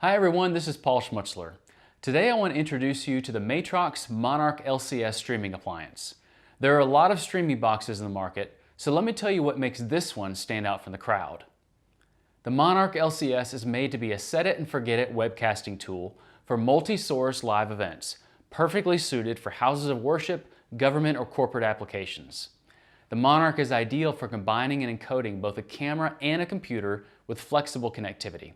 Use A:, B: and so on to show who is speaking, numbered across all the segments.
A: Hi everyone, this is Paul Schmutzler. Today I want to introduce you to the Matrox Monarch LCS streaming appliance. There are a lot of streaming boxes in the market, so let me tell you what makes this one stand out from the crowd. The Monarch LCS is made to be a set-it-and-forget-it webcasting tool for multi-source live events, perfectly suited for houses of worship, government, or corporate applications. The Monarch is ideal for combining and encoding both a camera and a computer with flexible connectivity.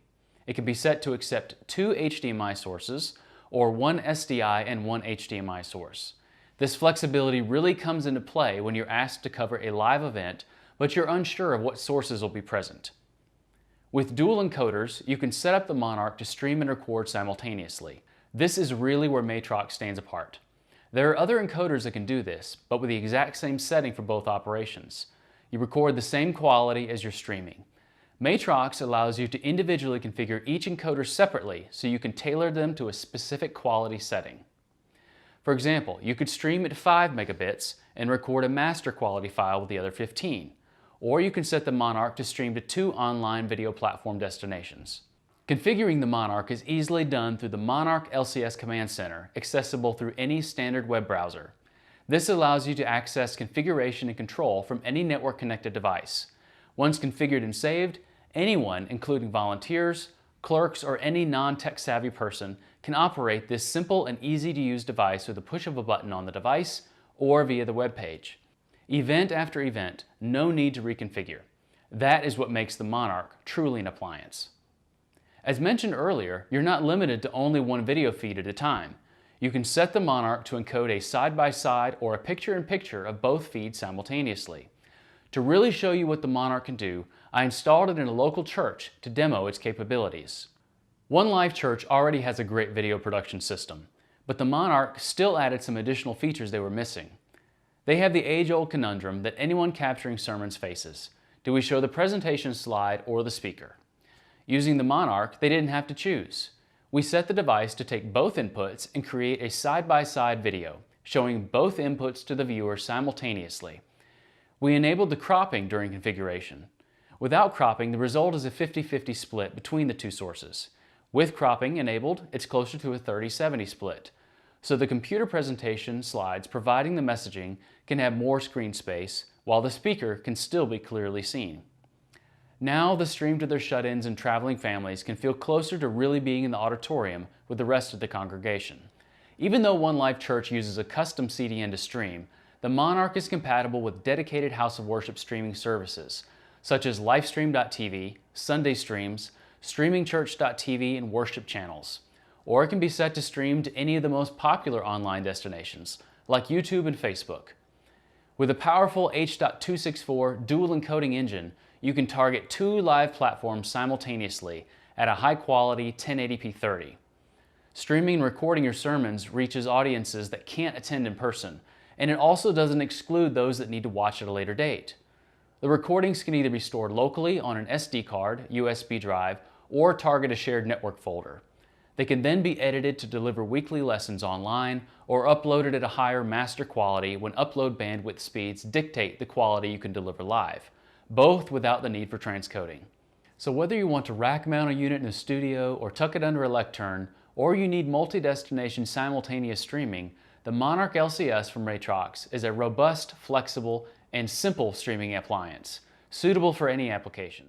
A: It can be set to accept 2 HDMI sources or 1 SDI and 1 HDMI source. This flexibility really comes into play when you're asked to cover a live event, but you're unsure of what sources will be present. With dual encoders, you can set up the Monarch to stream and record simultaneously. This is really where Matrox stands apart. There are other encoders that can do this, but with the exact same setting for both operations. You record the same quality as you're streaming. Matrox allows you to individually configure each encoder separately so you can tailor them to a specific quality setting. For example, you could stream at 5 megabits and record a master quality file with the other 15. Or you can set the Monarch to stream to 2 online video platform destinations. Configuring the Monarch is easily done through the Monarch LCS Command Center, accessible through any standard web browser. This allows you to access configuration and control from any network-connected device. Once configured and saved, anyone, including volunteers, clerks, or any non-tech-savvy person, can operate this simple and easy-to-use device with a push of a button on the device or via the web page. Event after event, no need to reconfigure. That is what makes the Monarch truly an appliance. As mentioned earlier, you're not limited to only one video feed at a time. You can set the Monarch to encode a side-by-side or a picture-in-picture of both feeds simultaneously. To really show you what the Monarch can do, I installed it in a local church to demo its capabilities. One Life Church already has a great video production system, but the Monarch still added some additional features they were missing. They have the age-old conundrum that anyone capturing sermons faces. Do we show the presentation slide or the speaker? Using the Monarch, they didn't have to choose. We set the device to take both inputs and create a side-by-side video, showing both inputs to the viewer simultaneously. We enabled the cropping during configuration. Without cropping, the result is a 50-50 split between the two sources. With cropping enabled, it's closer to a 30-70 split. So the computer presentation slides providing the messaging can have more screen space, while the speaker can still be clearly seen. Now the stream to their shut-ins and traveling families can feel closer to really being in the auditorium with the rest of the congregation. Even though One Life Church uses a custom CDN to stream, the Monarch is compatible with dedicated House of Worship streaming services, such as Livestream.tv, Sunday Streams, StreamingChurch.tv, and worship channels. Or it can be set to stream to any of the most popular online destinations, like YouTube and Facebook. With a powerful H.264 dual encoding engine, you can target 2 live platforms simultaneously at a high-quality 1080p 30. Streaming and recording your sermons reaches audiences that can't attend in person, and it also doesn't exclude those that need to watch at a later date. The recordings can either be stored locally on an SD card, USB drive, or target a shared network folder. They can then be edited to deliver weekly lessons online or uploaded at a higher master quality when upload bandwidth speeds dictate the quality you can deliver live, both without the need for transcoding. So whether you want to rack mount a unit in a studio or tuck it under a lectern, or you need multi-destination simultaneous streaming, the Monarch LCS from Matrox is a robust, flexible, and simple streaming appliance, suitable for any application.